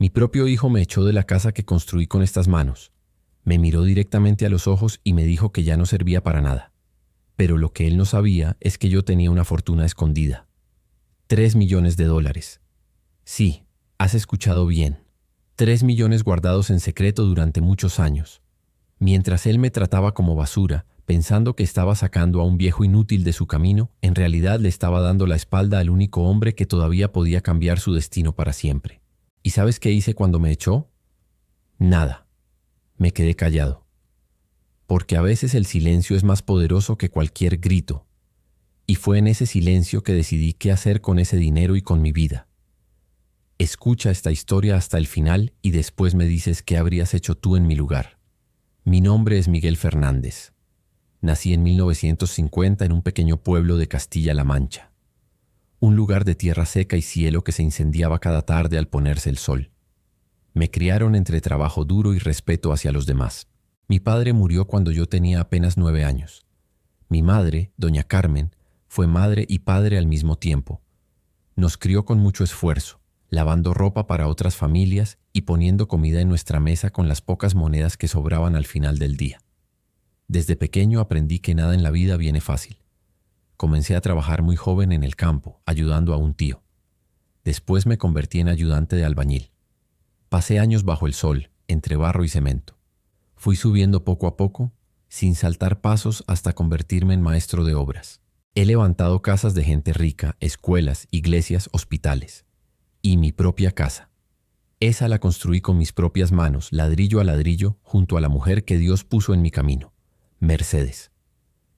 Mi propio hijo me echó de la casa que construí con estas manos. Me miró directamente a los ojos y me dijo que ya no servía para nada. Pero lo que él no sabía es que yo tenía una fortuna escondida. 3 millones de dólares. Sí, has escuchado bien. 3 millones guardados en secreto durante muchos años. Mientras él me trataba como basura, pensando que estaba sacando a un viejo inútil de su camino, en realidad le estaba dando la espalda al único hombre que todavía podía cambiar su destino para siempre. ¿Y sabes qué hice cuando me echó? Nada. Me quedé callado. Porque a veces el silencio es más poderoso que cualquier grito. Y fue en ese silencio que decidí qué hacer con ese dinero y con mi vida. Escucha esta historia hasta el final y después me dices qué habrías hecho tú en mi lugar. Mi nombre es Miguel Fernández. Nací en 1950 en un pequeño pueblo de Castilla-La Mancha. Un lugar de tierra seca y cielo que se incendiaba cada tarde al ponerse el sol. Me criaron entre trabajo duro y respeto hacia los demás. Mi padre murió cuando yo tenía apenas 9 años. Mi madre, doña Carmen, fue madre y padre al mismo tiempo. Nos crió con mucho esfuerzo, lavando ropa para otras familias y poniendo comida en nuestra mesa con las pocas monedas que sobraban al final del día. Desde pequeño aprendí que nada en la vida viene fácil. Comencé a trabajar muy joven en el campo, ayudando a un tío. Después me convertí en ayudante de albañil. Pasé años bajo el sol, entre barro y cemento. Fui subiendo poco a poco, sin saltar pasos hasta convertirme en maestro de obras. He levantado casas de gente rica, escuelas, iglesias, hospitales. Y mi propia casa. Esa la construí con mis propias manos, ladrillo a ladrillo, junto a la mujer que Dios puso en mi camino, Mercedes.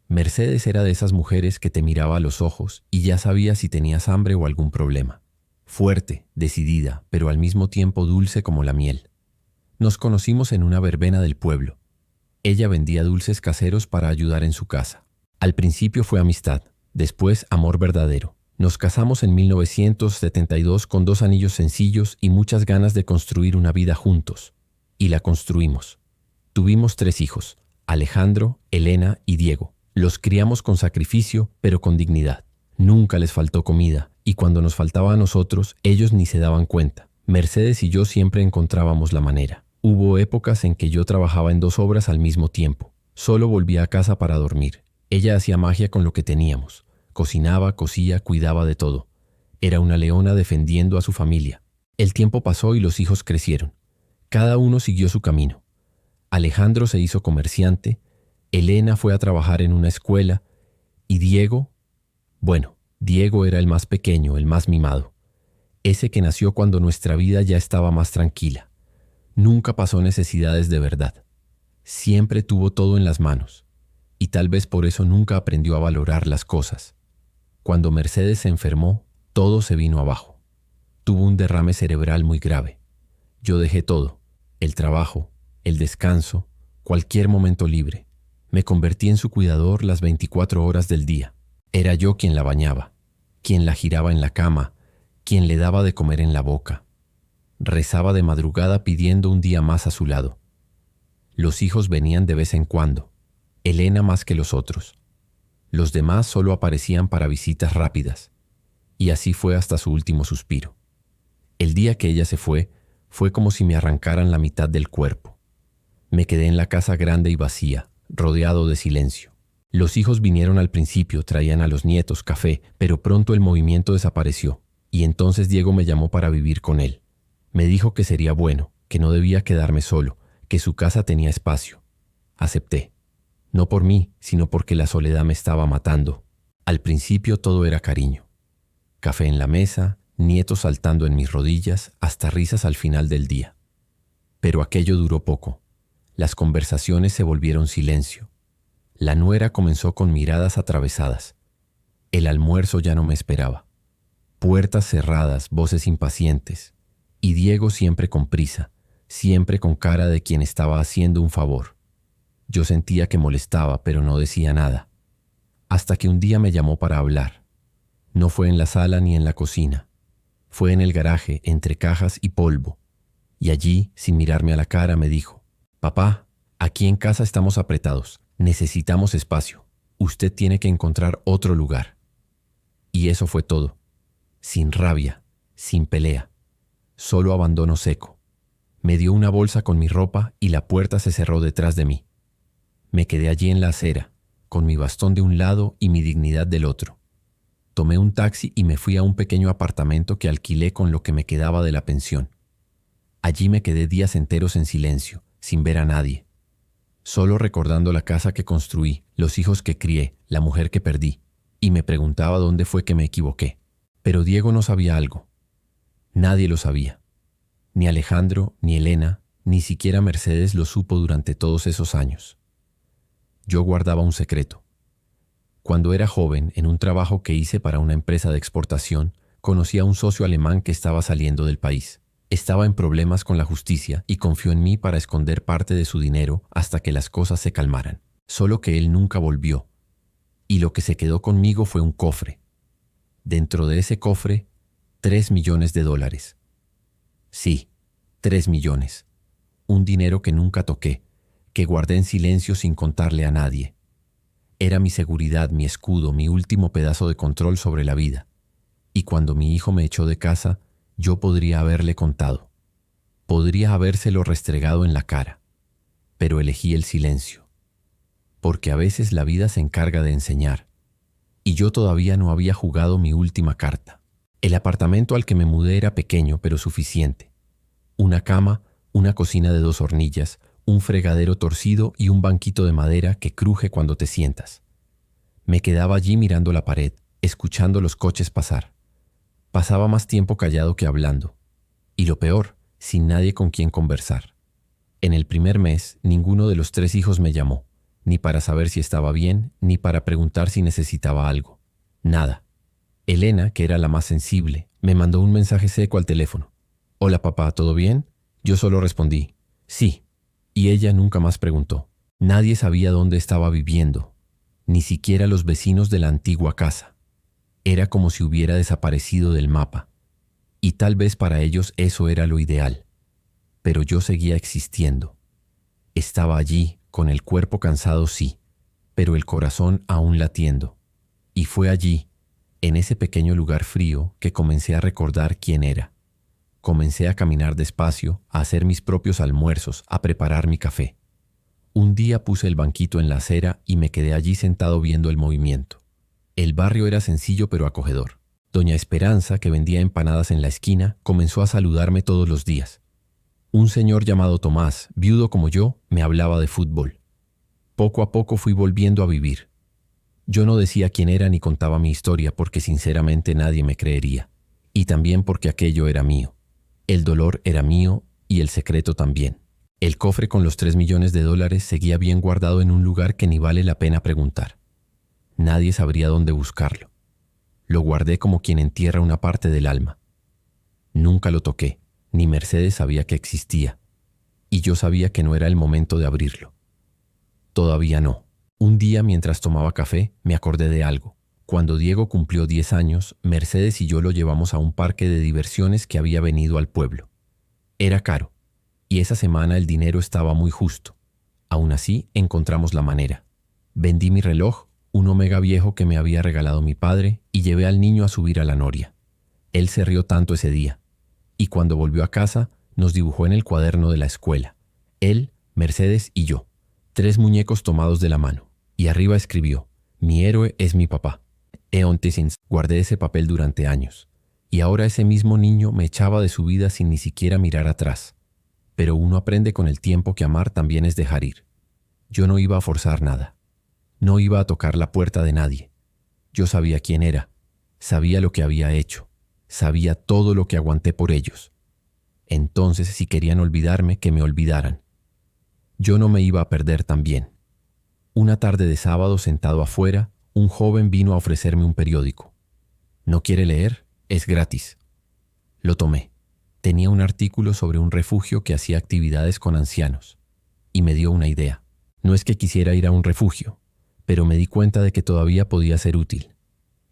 Mercedes era de esas mujeres que te miraba a los ojos y ya sabía si tenías hambre o algún problema. Fuerte, decidida, pero al mismo tiempo dulce como la miel. Nos conocimos en una verbena del pueblo. Ella vendía dulces caseros para ayudar en su casa. Al principio fue amistad, después amor verdadero. Nos casamos en 1972 con 2 anillos sencillos y muchas ganas de construir una vida juntos. Y la construimos. Tuvimos 3 hijos, Alejandro, Elena y Diego. Los criamos con sacrificio, pero con dignidad. Nunca les faltó comida, y cuando nos faltaba a nosotros, ellos ni se daban cuenta. Mercedes y yo siempre encontrábamos la manera. Hubo épocas en que yo trabajaba en 2 obras al mismo tiempo. Solo volvía a casa para dormir. Ella hacía magia con lo que teníamos. Cocinaba, cosía, cuidaba de todo. Era una leona defendiendo a su familia. El tiempo pasó y los hijos crecieron. Cada uno siguió su camino. Alejandro se hizo comerciante, Elena fue a trabajar en una escuela y Diego, Diego era el más pequeño, el más mimado. Ese que nació cuando nuestra vida ya estaba más tranquila. Nunca pasó necesidades de verdad. Siempre tuvo todo en las manos. Y tal vez por eso nunca aprendió a valorar las cosas. Cuando Mercedes se enfermó, todo se vino abajo. Tuvo un derrame cerebral muy grave. Yo dejé todo, el trabajo, el descanso, cualquier momento libre. Me convertí en su cuidador las 24 horas del día. Era yo quien la bañaba, quien la giraba en la cama, quien le daba de comer en la boca. Rezaba de madrugada pidiendo un día más a su lado. Los hijos venían de vez en cuando, Elena más que los otros. Los demás solo aparecían para visitas rápidas. Y así fue hasta su último suspiro. El día que ella se fue, fue como si me arrancaran la mitad del cuerpo. Me quedé en la casa grande y vacía, rodeado de silencio. Los hijos vinieron al principio, traían a los nietos café, pero pronto el movimiento desapareció. Y entonces Diego me llamó para vivir con él. Me dijo que sería bueno, que no debía quedarme solo, que su casa tenía espacio. Acepté. No por mí, sino porque la soledad me estaba matando. Al principio todo era cariño. Café en la mesa, nietos saltando en mis rodillas, hasta risas al final del día. Pero aquello duró poco. Las conversaciones se volvieron silencio. La nuera comenzó con miradas atravesadas. El almuerzo ya no me esperaba. Puertas cerradas, voces impacientes. Y Diego siempre con prisa, siempre con cara de quien estaba haciendo un favor. Yo sentía que molestaba, pero no decía nada. Hasta que un día me llamó para hablar. No fue en la sala ni en la cocina. Fue en el garaje, entre cajas y polvo. Y allí, sin mirarme a la cara, me dijo: «Papá, aquí en casa estamos apretados. Necesitamos espacio. Usted tiene que encontrar otro lugar». Y eso fue todo. Sin rabia, sin pelea. Solo abandono seco. Me dio una bolsa con mi ropa y la puerta se cerró detrás de mí. Me quedé allí en la acera, con mi bastón de un lado y mi dignidad del otro. Tomé un taxi y me fui a un pequeño apartamento que alquilé con lo que me quedaba de la pensión. Allí me quedé días enteros en silencio, sin ver a nadie, solo recordando la casa que construí, los hijos que crié, la mujer que perdí, y me preguntaba dónde fue que me equivoqué. Pero Diego no sabía algo. Nadie lo sabía. Ni Alejandro, ni Elena, ni siquiera Mercedes lo supo durante todos esos años. Yo guardaba un secreto. Cuando era joven, en un trabajo que hice para una empresa de exportación, conocí a un socio alemán que estaba saliendo del país. Estaba en problemas con la justicia y confió en mí para esconder parte de su dinero hasta que las cosas se calmaran. Solo que él nunca volvió. Y lo que se quedó conmigo fue un cofre. Dentro de ese cofre, $3 millones. Sí, 3 millones. Un dinero que nunca toqué, que guardé en silencio sin contarle a nadie. Era mi seguridad, mi escudo, mi último pedazo de control sobre la vida. Y cuando mi hijo me echó de casa, yo podría haberle contado. Podría habérselo restregado en la cara. Pero elegí el silencio. Porque a veces la vida se encarga de enseñar. Y yo todavía no había jugado mi última carta. El apartamento al que me mudé era pequeño, pero suficiente. Una cama, una cocina de 2 hornillas, un fregadero torcido y un banquito de madera que cruje cuando te sientas. Me quedaba allí mirando la pared, escuchando los coches pasar. Pasaba más tiempo callado que hablando. Y lo peor, sin nadie con quien conversar. En el primer mes, ninguno de los 3 hijos me llamó, ni para saber si estaba bien, ni para preguntar si necesitaba algo. Nada. Elena, que era la más sensible, me mandó un mensaje seco al teléfono. «Hola papá, ¿todo bien?» Yo solo respondí, «Sí». Y ella nunca más preguntó. Nadie sabía dónde estaba viviendo, ni siquiera los vecinos de la antigua casa. Era como si hubiera desaparecido del mapa. Y tal vez para ellos eso era lo ideal. Pero yo seguía existiendo. Estaba allí, con el cuerpo cansado sí, pero el corazón aún latiendo. Y fue allí, en ese pequeño lugar frío, que comencé a recordar quién era. Comencé a caminar despacio, a hacer mis propios almuerzos, a preparar mi café. Un día puse el banquito en la acera y me quedé allí sentado viendo el movimiento. El barrio era sencillo pero acogedor. Doña Esperanza, que vendía empanadas en la esquina, comenzó a saludarme todos los días. Un señor llamado Tomás, viudo como yo, me hablaba de fútbol. Poco a poco fui volviendo a vivir. Yo no decía quién era ni contaba mi historia porque sinceramente nadie me creería. Y también porque aquello era mío. El dolor era mío y el secreto también. El cofre con los $3 millones seguía bien guardado en un lugar que ni vale la pena preguntar. Nadie sabría dónde buscarlo. Lo guardé como quien entierra una parte del alma. Nunca lo toqué, ni Mercedes sabía que existía. Y yo sabía que no era el momento de abrirlo. Todavía no. Un día, mientras tomaba café, me acordé de algo. Cuando Diego cumplió 10 años, Mercedes y yo lo llevamos a un parque de diversiones que había venido al pueblo. Era caro, y esa semana el dinero estaba muy justo. Aún así, encontramos la manera. Vendí mi reloj, un Omega viejo que me había regalado mi padre, y llevé al niño a subir a la noria. Él se rió tanto ese día, y cuando volvió a casa, nos dibujó en el cuaderno de la escuela. Él, Mercedes y yo, 3 muñecos tomados de la mano, y arriba escribió, «Mi héroe es mi papá». Guardé ese papel durante años, y ahora ese mismo niño me echaba de su vida sin ni siquiera mirar atrás. Pero uno aprende con el tiempo que amar también es dejar ir. Yo no iba a forzar nada. No iba a tocar la puerta de nadie. Yo sabía quién era, sabía lo que había hecho, sabía todo lo que aguanté por ellos. Entonces, si querían olvidarme, que me olvidaran. Yo no me iba a perder también. Una tarde de sábado, sentado afuera, un joven vino a ofrecerme un periódico. ¿No quiere leer? Es gratis. Lo tomé. Tenía un artículo sobre un refugio que hacía actividades con ancianos. Y me dio una idea. No es que quisiera ir a un refugio, pero me di cuenta de que todavía podía ser útil.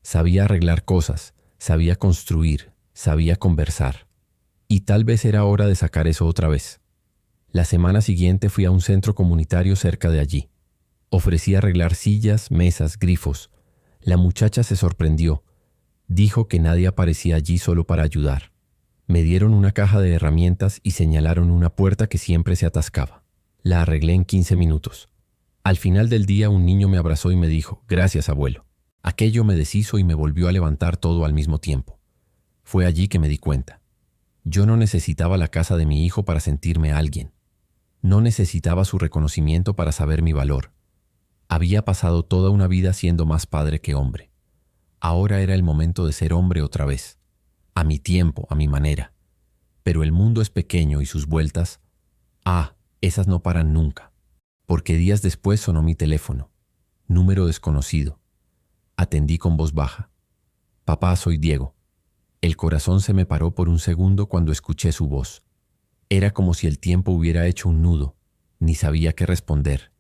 Sabía arreglar cosas, sabía construir, sabía conversar. Y tal vez era hora de sacar eso otra vez. La semana siguiente fui a un centro comunitario cerca de allí. Ofrecí arreglar sillas, mesas, grifos. La muchacha se sorprendió. Dijo que nadie aparecía allí solo para ayudar. Me dieron una caja de herramientas y señalaron una puerta que siempre se atascaba. La arreglé en 15 minutos. Al final del día un niño me abrazó y me dijo, «Gracias, abuelo». Aquello me deshizo y me volvió a levantar todo al mismo tiempo. Fue allí que me di cuenta. Yo no necesitaba la casa de mi hijo para sentirme alguien. No necesitaba su reconocimiento para saber mi valor. Había pasado toda una vida siendo más padre que hombre. Ahora era el momento de ser hombre otra vez. A mi tiempo, a mi manera. Pero el mundo es pequeño y sus vueltas, esas no paran nunca. Porque días después sonó mi teléfono. Número desconocido. Atendí con voz baja. «Papá, soy Diego». El corazón se me paró por un segundo cuando escuché su voz. Era como si el tiempo hubiera hecho un nudo. Ni sabía qué responder.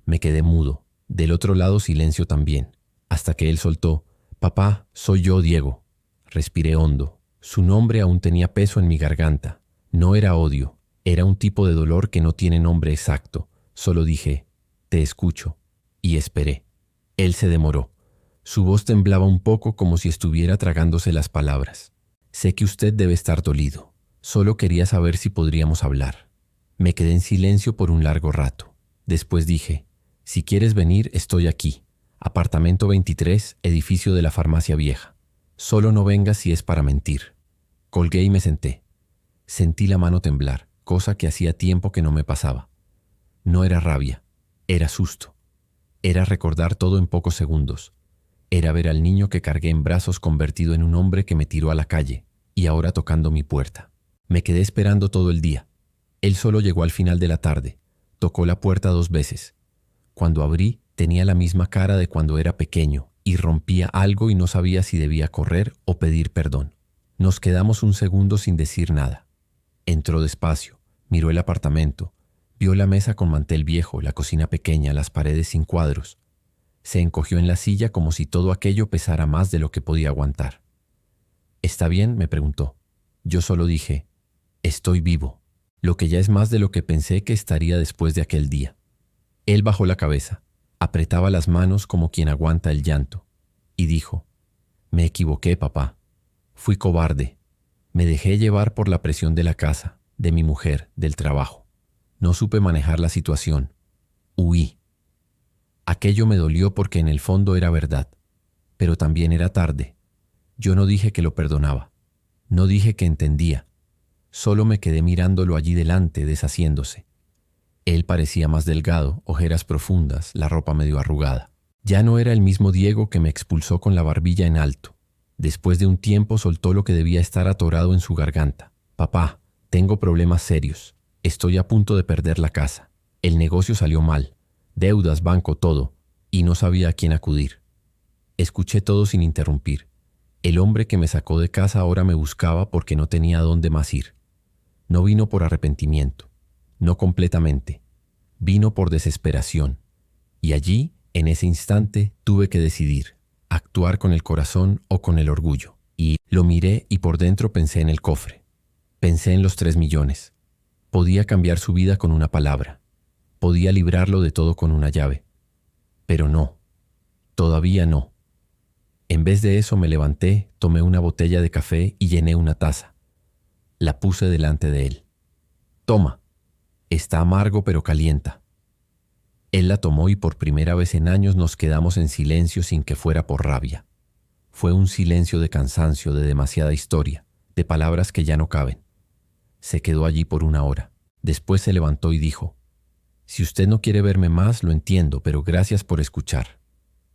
Me quedé mudo. Del otro lado silencio también. Hasta que él soltó, «Papá, soy yo, Diego». Respiré hondo. Su nombre aún tenía peso en mi garganta. No era odio. Era un tipo de dolor que no tiene nombre exacto. Solo dije, «Te escucho». Y esperé. Él se demoró. Su voz temblaba un poco como si estuviera tragándose las palabras. «Sé que usted debe estar dolido. Solo quería saber si podríamos hablar». Me quedé en silencio por un largo rato. Después dije, «Si quieres venir, estoy aquí. Apartamento 23, edificio de la farmacia vieja. Solo no vengas si es para mentir». Colgué y me senté. Sentí la mano temblar, cosa que hacía tiempo que no me pasaba. No era rabia, era susto. Era recordar todo en pocos segundos. Era ver al niño que cargué en brazos convertido en un hombre que me tiró a la calle y ahora tocando mi puerta. Me quedé esperando todo el día. Él solo llegó al final de la tarde. Tocó la puerta 2 veces. Cuando abrí, tenía la misma cara de cuando era pequeño y rompía algo y no sabía si debía correr o pedir perdón. Nos quedamos un segundo sin decir nada. Entró despacio, miró el apartamento, vio la mesa con mantel viejo, la cocina pequeña, las paredes sin cuadros. Se encogió en la silla como si todo aquello pesara más de lo que podía aguantar. «¿Está bien?», me preguntó. Yo solo dije, «Estoy vivo», lo que ya es más de lo que pensé que estaría después de aquel día. Él bajó la cabeza, apretaba las manos como quien aguanta el llanto, y dijo, «Me equivoqué, papá. Fui cobarde. Me dejé llevar por la presión de la casa, de mi mujer, del trabajo. No supe manejar la situación. Huí». Aquello me dolió porque en el fondo era verdad, pero también era tarde. Yo no dije que lo perdonaba, no dije que entendía, solo me quedé mirándolo allí delante, deshaciéndose. Él parecía más delgado, ojeras profundas, la ropa medio arrugada. Ya no era el mismo Diego que me expulsó con la barbilla en alto. Después de un tiempo soltó lo que debía estar atorado en su garganta. «Papá, tengo problemas serios. Estoy a punto de perder la casa. El negocio salió mal. Deudas, banco, todo, y no sabía a quién acudir». Escuché todo sin interrumpir. El hombre que me sacó de casa ahora me buscaba porque no tenía a dónde más ir. No vino por arrepentimiento, no completamente. Vino por desesperación. Y allí, en ese instante, tuve que decidir, actuar con el corazón o con el orgullo. Y lo miré y por dentro pensé en el cofre. Pensé en los 3 millones. Podía cambiar su vida con una palabra. Podía librarlo de todo con una llave. Pero no. Todavía no. En vez de eso me levanté, tomé una botella de café y llené una taza. La puse delante de él. «Toma. Está amargo pero calienta». Él la tomó y por primera vez en años nos quedamos en silencio sin que fuera por rabia. Fue un silencio de cansancio, de demasiada historia, de palabras que ya no caben. Se quedó allí por 1 hora. Después se levantó y dijo, «Si usted no quiere verme más, lo entiendo, pero gracias por escuchar».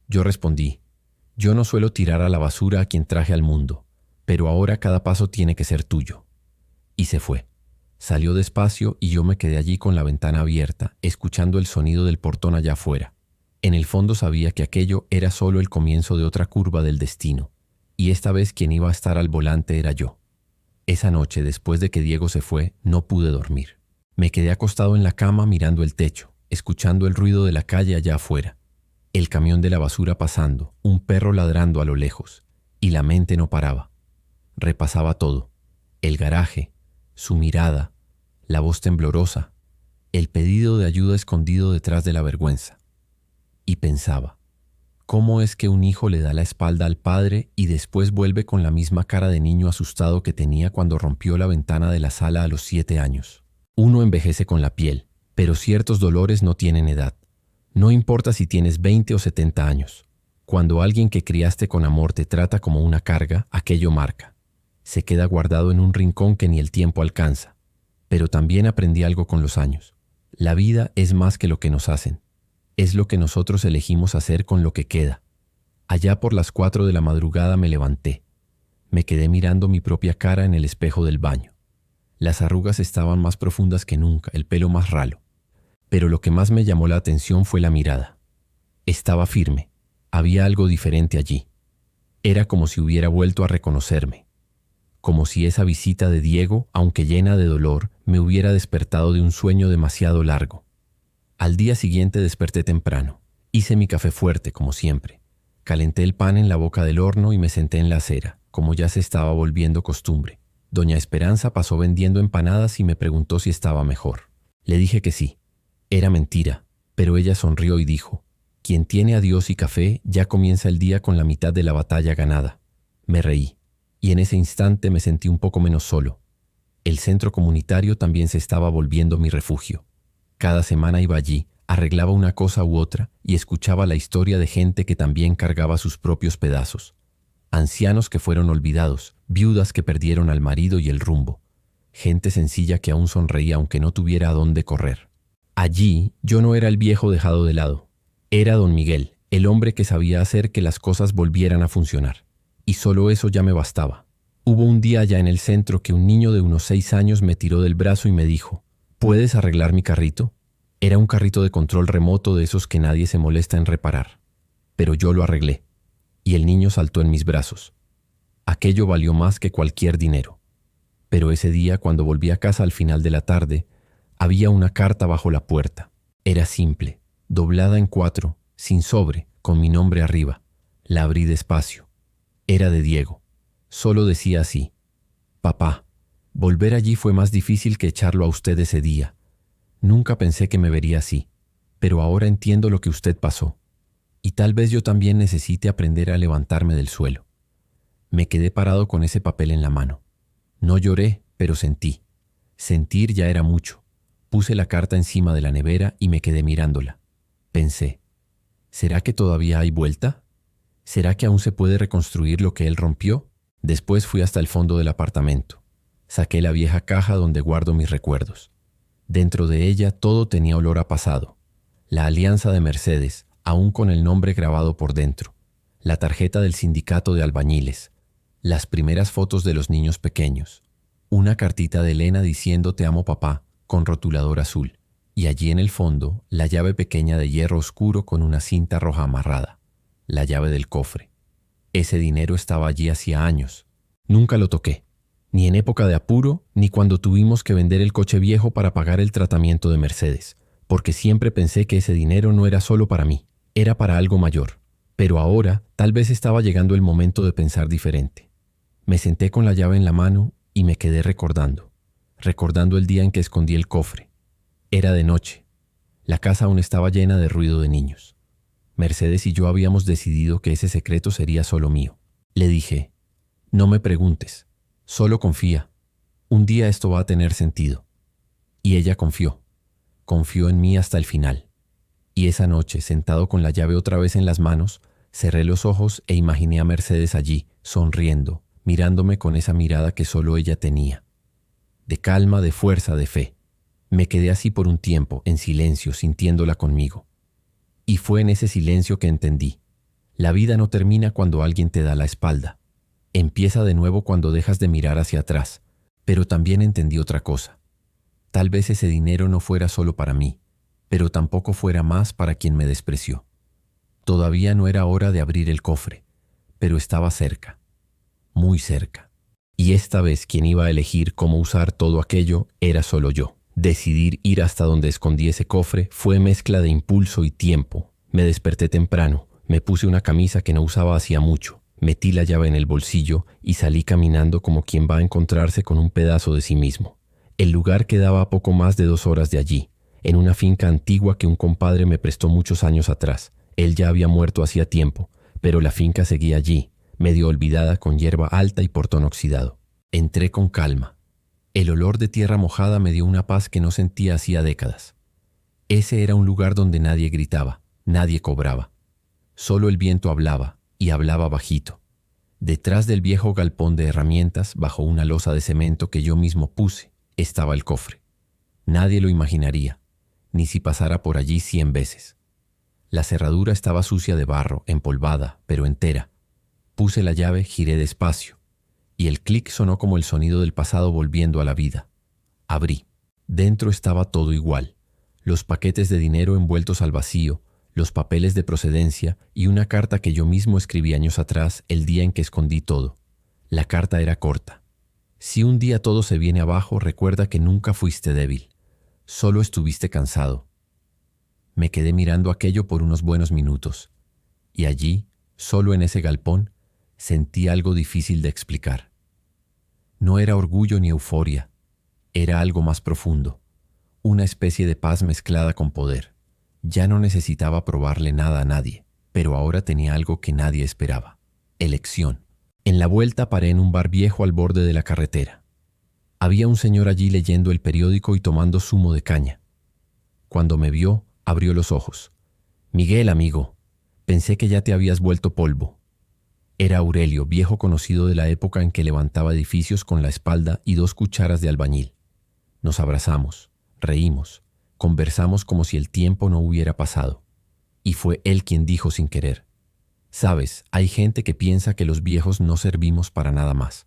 Yo respondí, «Yo no suelo tirar a la basura a quien traje al mundo, pero ahora cada paso tiene que ser tuyo». Y se fue. Salió despacio y yo me quedé allí con la ventana abierta, escuchando el sonido del portón allá afuera. En el fondo sabía que aquello era solo el comienzo de otra curva del destino, y esta vez quien iba a estar al volante era yo. Esa noche, después de que Diego se fue, no pude dormir. Me quedé acostado en la cama mirando el techo, escuchando el ruido de la calle allá afuera. El camión de la basura pasando, un perro ladrando a lo lejos, y la mente no paraba. Repasaba todo, el garaje, su mirada, la voz temblorosa, el pedido de ayuda escondido detrás de la vergüenza. Y pensaba, ¿Cómo es que un hijo le da la espalda al padre y después vuelve con la misma cara de niño asustado que tenía cuando rompió la ventana de la sala a los 7 años? Uno envejece con la piel, pero ciertos dolores no tienen edad. No importa si tienes 20 o 70 años. Cuando alguien que criaste con amor te trata como una carga, aquello marca. Se queda guardado en un rincón que ni el tiempo alcanza. Pero también aprendí algo con los años. La vida es más que lo que nos hacen. Es lo que nosotros elegimos hacer con lo que queda. Allá por las 4 de la madrugada me levanté. Me quedé mirando mi propia cara en el espejo del baño. Las arrugas estaban más profundas que nunca, el pelo más ralo. Pero lo que más me llamó la atención fue la mirada. Estaba firme. Había algo diferente allí. Era como si hubiera vuelto a reconocerme. Como si esa visita de Diego, aunque llena de dolor, me hubiera despertado de un sueño demasiado largo. Al día siguiente desperté temprano. Hice mi café fuerte, como siempre. Calenté el pan en la boca del horno y me senté en la acera, como ya se estaba volviendo costumbre. Doña Esperanza pasó vendiendo empanadas y me preguntó si estaba mejor. Le dije que sí. Era mentira, pero ella sonrió y dijo: «Quien tiene a Dios y café ya comienza el día con la mitad de la batalla ganada». Me reí, y en ese instante me sentí un poco menos solo. El centro comunitario también se estaba volviendo mi refugio. Cada semana iba allí, arreglaba una cosa u otra y escuchaba la historia de gente que también cargaba sus propios pedazos. Ancianos que fueron olvidados, viudas que perdieron al marido y el rumbo. Gente sencilla que aún sonreía aunque no tuviera a dónde correr. Allí yo no era el viejo dejado de lado. Era don Miguel, el hombre que sabía hacer que las cosas volvieran a funcionar. Y solo eso ya me bastaba. Hubo un día allá en el centro que un niño de unos 6 años me tiró del brazo y me dijo: «¿Puedes arreglar mi carrito?». Era un carrito de control remoto de esos que nadie se molesta en reparar. Pero yo lo arreglé. Y el niño saltó en mis brazos. Aquello valió más que cualquier dinero. Pero ese día, cuando volví a casa al final de la tarde, había una carta bajo la puerta. Era simple, doblada en 4, sin sobre, con mi nombre arriba. La abrí despacio. Era de Diego. Solo decía así: «Papá, volver allí fue más difícil que echarlo a usted ese día. Nunca pensé que me vería así, pero ahora entiendo lo que usted pasó. Y tal vez yo también necesite aprender a levantarme del suelo». Me quedé parado con ese papel en la mano. No lloré, pero sentí. Sentir ya era mucho. Puse la carta encima de la nevera y me quedé mirándola. Pensé: ¿será que todavía hay vuelta? ¿Será que aún se puede reconstruir lo que él rompió? Después fui hasta el fondo del apartamento. Saqué la vieja caja donde guardo mis recuerdos. Dentro de ella todo tenía olor a pasado. La alianza de Mercedes, aún con el nombre grabado por dentro. La tarjeta del sindicato de albañiles. Las primeras fotos de los niños pequeños. Una cartita de Elena diciendo «Te amo, papá», con rotulador azul. Y allí en el fondo, la llave pequeña de hierro oscuro con una cinta roja amarrada. La llave del cofre. Ese dinero estaba allí hacía años. Nunca lo toqué. Ni en época de apuro, ni cuando tuvimos que vender el coche viejo para pagar el tratamiento de Mercedes. Porque siempre pensé que ese dinero no era solo para mí. Era para algo mayor. Pero ahora, tal vez estaba llegando el momento de pensar diferente. Me senté con la llave en la mano y me quedé recordando el día en que escondí el cofre. Era de noche. La casa aún estaba llena de ruido de niños. Mercedes y yo habíamos decidido que ese secreto sería solo mío. Le dije: «No me preguntes, solo confía. Un día esto va a tener sentido». Y ella confió. Confió en mí hasta el final. Y esa noche, sentado con la llave otra vez en las manos, cerré los ojos e imaginé a Mercedes allí, sonriendo, mirándome con esa mirada que solo ella tenía. De calma, de fuerza, de fe. Me quedé así por un tiempo, en silencio, sintiéndola conmigo. Y fue en ese silencio que entendí. La vida no termina cuando alguien te da la espalda. Empieza de nuevo cuando dejas de mirar hacia atrás. Pero también entendí otra cosa. Tal vez ese dinero no fuera solo para mí, pero tampoco fuera más para quien me despreció. Todavía no era hora de abrir el cofre, pero estaba cerca. Muy cerca. Y esta vez quien iba a elegir cómo usar todo aquello era solo yo. Decidir ir hasta donde escondí ese cofre fue mezcla de impulso y tiempo. Me desperté temprano, me puse una camisa que no usaba hacía mucho, metí la llave en el bolsillo y salí caminando como quien va a encontrarse con un pedazo de sí mismo. El lugar quedaba a poco más de 2 horas de allí, en una finca antigua que un compadre me prestó muchos años atrás. Él ya había muerto hacía tiempo, pero la finca seguía allí, medio olvidada, con hierba alta y portón oxidado. Entré con calma. El olor de tierra mojada me dio una paz que no sentía hacía décadas. Ese era un lugar donde nadie gritaba, nadie cobraba. Solo el viento hablaba, y hablaba bajito. Detrás del viejo galpón de herramientas, bajo una losa de cemento que yo mismo puse, estaba el cofre. Nadie lo imaginaría, ni si pasara por allí 100 veces. La cerradura estaba sucia de barro, empolvada, pero entera. Puse la llave, giré despacio, y el clic sonó como el sonido del pasado volviendo a la vida. Abrí. Dentro estaba todo igual. Los paquetes de dinero envueltos al vacío, los papeles de procedencia y una carta que yo mismo escribí años atrás, el día en que escondí todo. La carta era corta. Si un día todo se viene abajo, recuerda que nunca fuiste débil. Solo estuviste cansado. Me quedé mirando aquello por unos buenos minutos. Y allí, solo en ese galpón, sentí algo difícil de explicar. No era orgullo ni euforia. Era algo más profundo. Una especie de paz mezclada con poder. Ya no necesitaba probarle nada a nadie, pero ahora tenía algo que nadie esperaba. Elección. En la vuelta paré en un bar viejo al borde de la carretera. Había un señor allí leyendo el periódico y tomando zumo de caña. Cuando me vio, abrió los ojos. «Miguel, amigo, pensé que ya te habías vuelto polvo». Era Aurelio, viejo conocido de la época en que levantaba edificios con la espalda y 2 cucharas de albañil. Nos abrazamos, reímos, conversamos como si el tiempo no hubiera pasado. Y fue él quien dijo sin querer: «Sabes, hay gente que piensa que los viejos no servimos para nada más.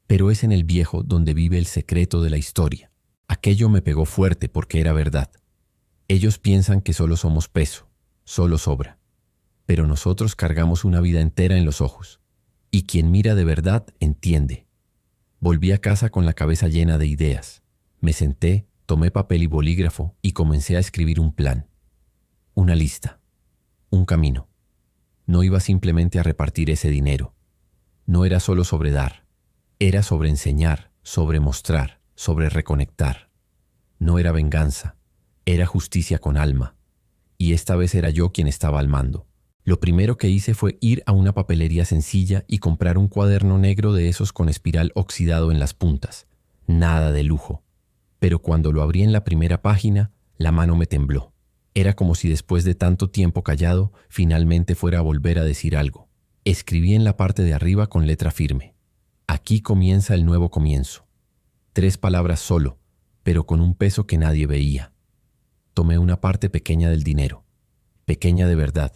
Pero es en el viejo donde vive el secreto de la historia». Aquello me pegó fuerte porque era verdad. Ellos piensan que solo somos peso, solo sobra. Pero nosotros cargamos una vida entera en los ojos. Y quien mira de verdad entiende. Volví a casa con la cabeza llena de ideas. Me senté, tomé papel y bolígrafo y comencé a escribir un plan. Una lista. Un camino. No iba simplemente a repartir ese dinero. No era solo sobre dar. Era sobre enseñar, sobre mostrar, sobre reconectar. No era venganza. Era justicia con alma. Y esta vez era yo quien estaba al mando. Lo primero que hice fue ir a una papelería sencilla y comprar un cuaderno negro de esos con espiral oxidado en las puntas. Nada de lujo. Pero cuando lo abrí en la primera página, la mano me tembló. Era como si después de tanto tiempo callado, finalmente fuera a volver a decir algo. Escribí en la parte de arriba con letra firme: «Aquí comienza el nuevo comienzo». 3 palabras solo, pero con un peso que nadie veía. Tomé una parte pequeña del dinero. Pequeña de verdad.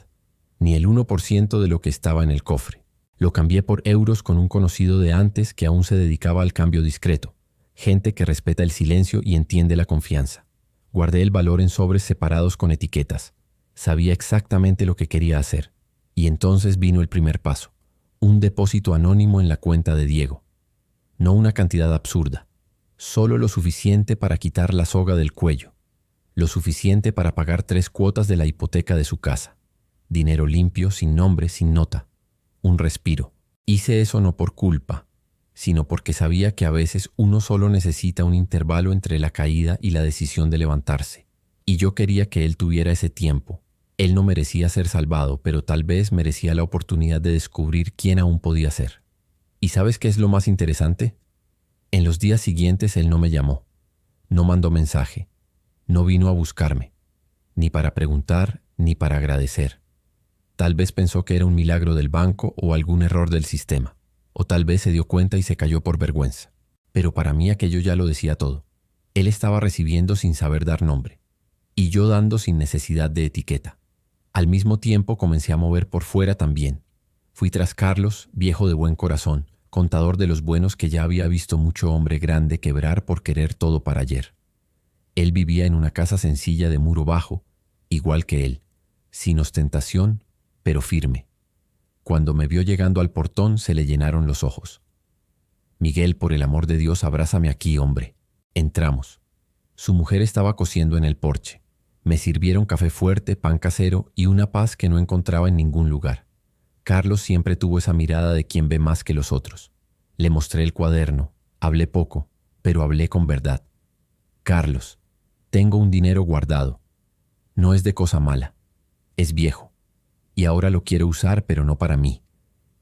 Ni el 1% de lo que estaba en el cofre. Lo cambié por euros con un conocido de antes que aún se dedicaba al cambio discreto. Gente que respeta el silencio y entiende la confianza. Guardé el valor en sobres separados con etiquetas. Sabía exactamente lo que quería hacer. Y entonces vino el primer paso. Un depósito anónimo en la cuenta de Diego. No una cantidad absurda. Solo lo suficiente para quitar la soga del cuello. Lo suficiente para pagar 3 cuotas de la hipoteca de su casa. Dinero limpio, sin nombre, sin nota. Un respiro. Hice eso no por culpa, sino porque sabía que a veces uno solo necesita un intervalo entre la caída y la decisión de levantarse. Y yo quería que él tuviera ese tiempo. Él no merecía ser salvado, pero tal vez merecía la oportunidad de descubrir quién aún podía ser. ¿Y sabes qué es lo más interesante? En los días siguientes él no me llamó, no mandó mensaje, no vino a buscarme, ni para preguntar, ni para agradecer. Tal vez pensó que era un milagro del banco o algún error del sistema, o tal vez se dio cuenta y se cayó por vergüenza. Pero para mí aquello ya lo decía todo. Él estaba recibiendo sin saber dar nombre, y yo dando sin necesidad de etiqueta. Al mismo tiempo comencé a mover por fuera también. Fui tras Carlos, viejo de buen corazón, contador de los buenos que ya había visto mucho hombre grande quebrar por querer todo para ayer. Él vivía en una casa sencilla de muro bajo, igual que él, sin ostentación, pero firme. Cuando me vio llegando al portón se le llenaron los ojos. «Miguel, por el amor de Dios, abrázame aquí, hombre». Entramos. Su mujer estaba cociendo en el porche. Me sirvieron café fuerte, pan casero y una paz que no encontraba en ningún lugar. Carlos siempre tuvo esa mirada de quien ve más que los otros. Le mostré el cuaderno. Hablé poco, pero hablé con verdad. «Carlos, tengo un dinero guardado. No es de cosa mala. Es viejo. y ahora lo quiero usar, pero no para mí.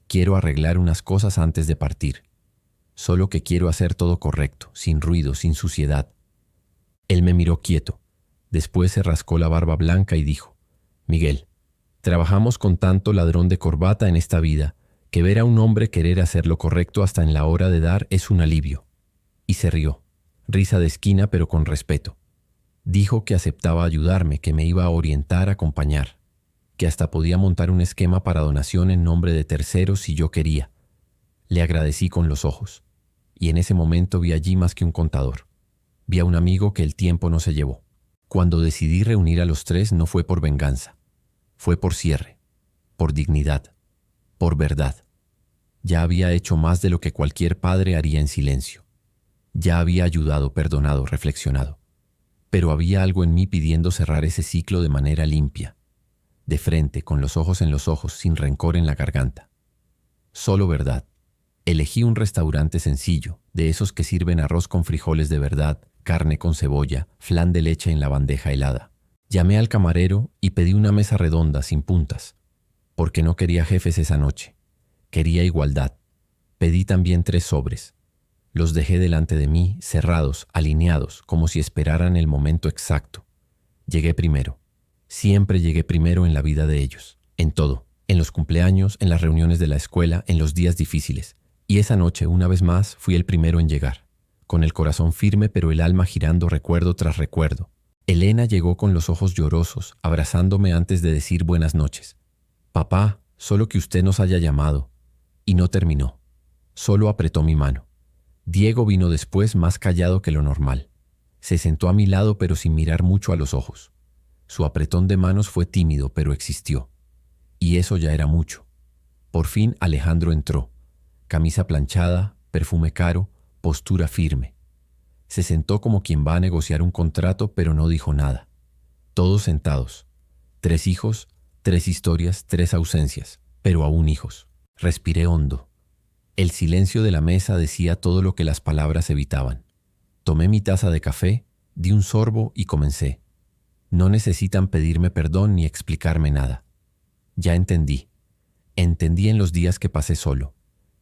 Quiero arreglar unas cosas antes de partir. Solo que quiero hacer todo correcto, sin ruido, sin suciedad. Él me miró quieto. Después se rascó la barba blanca y dijo: Miguel, trabajamos con tanto ladrón de corbata en esta vida que ver a un hombre querer hacer lo correcto hasta en la hora de dar es un alivio. Y se rió. Risa de esquina, pero con respeto. Dijo que aceptaba ayudarme, que me iba a orientar, acompañar, que hasta podía montar un esquema para donación en nombre de terceros si yo quería. Le agradecí con los ojos, y en ese momento vi allí más que un contador. Vi a un amigo que el tiempo no se llevó. Cuando decidí reunir a los tres no fue por venganza, fue por cierre, por dignidad, por verdad. Ya había hecho más de lo que cualquier padre haría en silencio. Ya había ayudado, perdonado, reflexionado. Pero había algo en mí pidiendo cerrar ese ciclo de manera limpia, de frente, con los ojos en los ojos, sin rencor en la garganta. Solo verdad. Elegí un restaurante sencillo, de esos que sirven arroz con frijoles de verdad, carne con cebolla, flan de leche en la bandeja helada. Llamé al camarero y pedí una mesa redonda, sin puntas, porque no quería jefes esa noche. Quería igualdad. Pedí también 3 sobres. Los dejé delante de mí, cerrados, alineados, como si esperaran el momento exacto. Llegué primero. Siempre llegué primero en la vida de ellos. En todo. En los cumpleaños, en las reuniones de la escuela, en los días difíciles. Y esa noche, una vez más, fui el primero en llegar. Con el corazón firme, pero el alma girando recuerdo tras recuerdo. Elena llegó con los ojos llorosos, abrazándome antes de decir buenas noches. Papá, solo que usted nos haya llamado. Y no terminó. Solo apretó mi mano. Diego vino después, más callado que lo normal. Se sentó a mi lado, pero sin mirar mucho a los ojos. Su apretón de manos fue tímido, pero existió. Y eso ya era mucho. Por fin Alejandro entró. Camisa planchada, perfume caro, postura firme. Se sentó como quien va a negociar un contrato, pero no dijo nada. Todos sentados. 3 hijos, 3 historias, 3 ausencias, pero aún hijos. Respiré hondo. El silencio de la mesa decía todo lo que las palabras evitaban. Tomé mi taza de café, di un sorbo y comencé. No necesitan pedirme perdón ni explicarme nada. Ya entendí. Entendí en los días que pasé solo.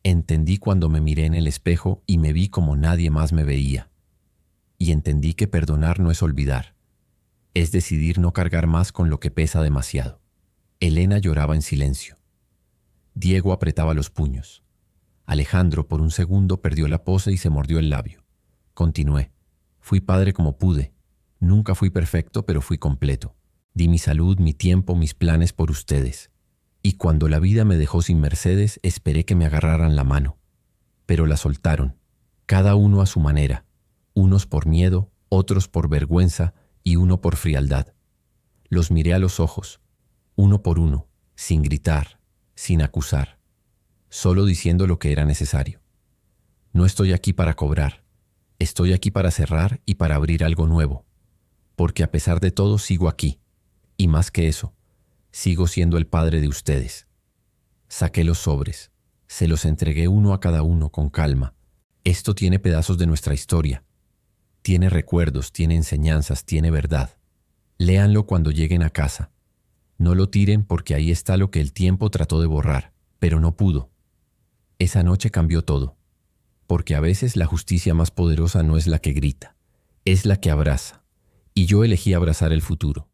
Entendí cuando me miré en el espejo y me vi como nadie más me veía. Y entendí que perdonar no es olvidar. Es decidir no cargar más con lo que pesa demasiado. Elena lloraba en silencio. Diego apretaba los puños. Alejandro por un segundo perdió la pose y se mordió el labio. Continué. Fui padre como pude. Nunca fui perfecto, pero fui completo. Di mi salud, mi tiempo, mis planes por ustedes. Y cuando la vida me dejó sin Mercedes, esperé que me agarraran la mano. Pero la soltaron, cada uno a su manera. Unos por miedo, otros por vergüenza y uno por frialdad. Los miré a los ojos, uno por uno, sin gritar, sin acusar. Solo diciendo lo que era necesario. No estoy aquí para cobrar, estoy aquí para cerrar y para abrir algo nuevo, porque a pesar de todo sigo aquí, y más que eso, sigo siendo el padre de ustedes. Saqué los sobres, se los entregué uno a cada uno con calma. Esto tiene pedazos de nuestra historia, tiene recuerdos, tiene enseñanzas, tiene verdad. Léanlo cuando lleguen a casa. No lo tiren porque ahí está lo que el tiempo trató de borrar, pero no pudo. Esa noche cambió todo, porque a veces la justicia más poderosa no es la que grita, es la que abraza, y yo elegí abrazar el futuro.